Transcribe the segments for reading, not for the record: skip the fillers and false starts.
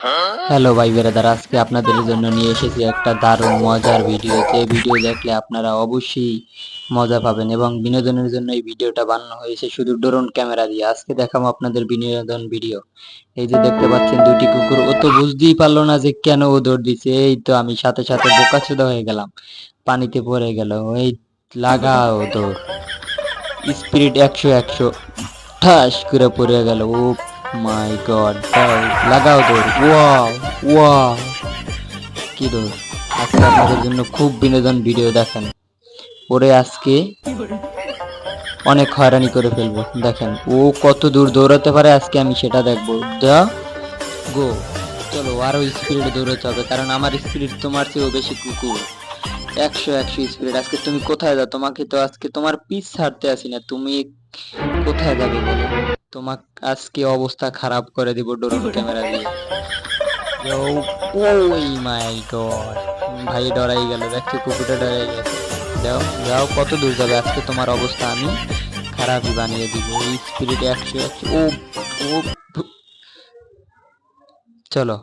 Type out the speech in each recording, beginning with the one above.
Hello ভাই বেরাদার, আজকে আপনাদের জন্য নিয়ে এসেছি একটা দারুণ মজার ভিডিও। যে ভিডিও দেখলে আপনারা অবশ্যই মজা পাবেন এবং বিনোদনের জন্য এই ভিডিওটা বানানো হয়েছে শুধু ড্রোন ক্যামেরা দিয়ে। আজকে দেখাবো আপনাদের বিনোদন ভিডিও। এই যে দেখতে পাচ্ছেন দুটি কুকুর, ও তো বুঝতেই পারলো না যে কেন ও দৌড় দিচ্ছে। এই তো আমি সাথে সাথে বোকাচোদা হয়ে গেলাম, পানিতে পড়ে গেল। এই লাগাও দৌড়, স্পিরিট 100 ঠাস করে পড়ে গেল। ও মাই গড, লাগাও দৌড়। ওয়াও ওয়াও, কি দৌড়! আজকে আপনাদের জন্য খুব বিনোদন ভিডিও দেখেন। ওরে আজকে অনেক হয়রানি করে ফেলবো। দেখেন ও কত দূর দৌড়াতে পারে, আজকে আমি সেটা দেখবো। দা গো, চলো আরো স্পিড দৌড়াতে হবে, কারণ আমার স্পিড তোমার চেয়েও বেশি। কুকুর 100 স্পিড। আজকে তুমি কোথায় যাও? তোমাকে তো আজকে তোমার পিছ ছাড়তে আসি না। তুমি কোথায় যাবে বলো? তোমাক আজকে অবস্থা খারাপ করে দিব ড্রোন ক্যামেরা দিয়ে। ওই মাই গড, ভাই ডরাই গেল। দেখছো কুকুরটা ডরাই গেছে। যাও যাও, কত দূর যাবে? আজকে তোমার অবস্থা আমি খারাপই বানিয়ে দিব। এই স্পিরিট 100। ও ও চলো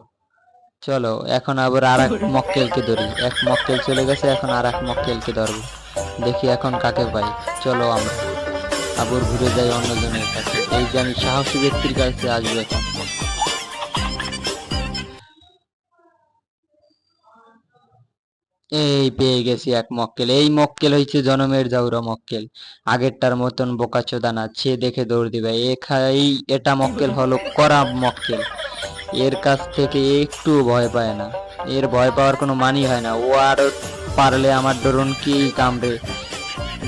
চলো, এখন আবার আর এক মক্কেলকে ধরি। এক মক্কেল চলে গেছে, এখন আর এক মক্কেলকে ধরবো। দেখি এখন কাকে পাই। চলো আমরা আবার ঘুরে যাই অন্যজনের কাছে। এই যে আমি সাহসী ব্যক্তির কাছে আসবো এখন। এই পেয়ে গেছি এক মক্কেল। এই মক্কেল হয়েছে জনমের জাউরা মক্কেল। আগেরটার মতন বোকাচোদা না, সে দেখে দৌড় দিবে। এটা মক্কেল হলো করাম মক্কেল। এর কাছ থেকে একটু ভয় পায় না, এর ভয় পাওয়ার কোনো মানি হয় না। ও আরো পারলে আমার ড্রোন কি কামড়ে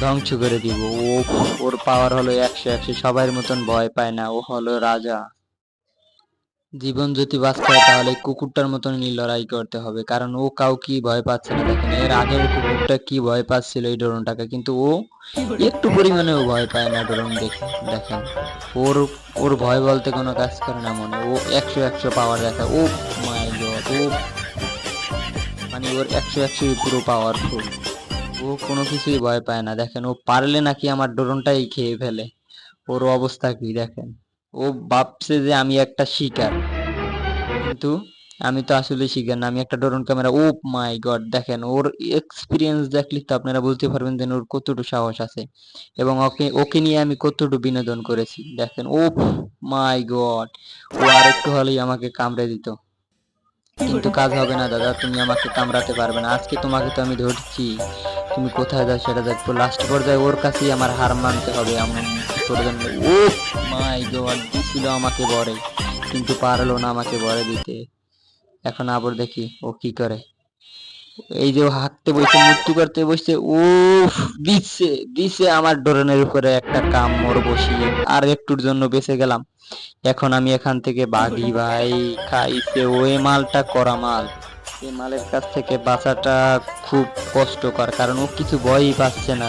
ধ্বংস করে দিব। ও ওর পাওয়ার হলো 100। সবার মতন ভয় পায় না, ও হলো রাজা। জীবন যদি বাঁচতে হয় তাহলে এই কুকুরটার মতনই লড়াই করতে হবে, কারণ ও কাউকে ভয় পাচ্ছে না। দেখেন এর আগের কুকুরটা কি ভয় পাচ্ছিল এই ড্রোনটাকে, কিন্তু ও একটু পরিমাণেও ভয় পায় না ড্রোন দেখে। দেখেন ওর ওর ভয় বলতে কোনো কাজ করে না মনে। ও 100 পাওয়ার দেখা। ও মাই গড, ও মানে ওর 100 পুরো পাওয়ারফুল। ও কোনো কিছুই ভয় পায় না। দেখেন ও পারলে নাকি আমার ড্রোনটাই খেয়ে ফেলে। ওর অবস্থা কি দেখেন। ও ভাবছে যে আমি একটা শিকার, কিন্তু আমি তো আসলে শিখেন না, আমি একটা ড্রোন ক্যামেরা। ও মাই গড, দেখেন ওর এক্সপিরিয়েন্স দেখলে তো আপনারা বুঝতে পারবেন যে ওর কতটুকু সাহস আছে এবং ওকে ওকে নিয়ে আমি কতটুকু বিনোদন করেছি। দেখেন ও মাই গড, ও আর একটু হলেই আমাকে কামড়ে দিত, কিন্তু কাজ হবে না দাদা, তুমি আমাকে কামড়াতে পারবে না। আজকে তোমাকে তো আমি ধরছি, তুমি কোথায় যাও সেটা দেখবো। লাস্ট পর্যায়ে ওর কাছেই আমার হার মানতে হবে এমন পর্যন্ত। ও মাই গড, দিছিল আমাকে বরে, কিন্তু পারলো না আমাকে বরে দিতে। এখন আবার দেখি ও কি করে। এই যে ও হাঁকতে বসে, মৃত্যু করতে বসছে। উফ, দিচ্ছে দিচ্ছে আমার ড্রোনের উপরে একটা কামড় বসিয়ে আর একটুর জন্য বেঁচে গেলাম। এখন আমি এখান থেকে ভাগি ভাই। খাইছে ওই মালটা, করা মাল। এই মালের কাছ থেকে বাঁচাটা খুব কষ্টকর, কারণ ও কিছু ভয়ই পাচ্ছে না।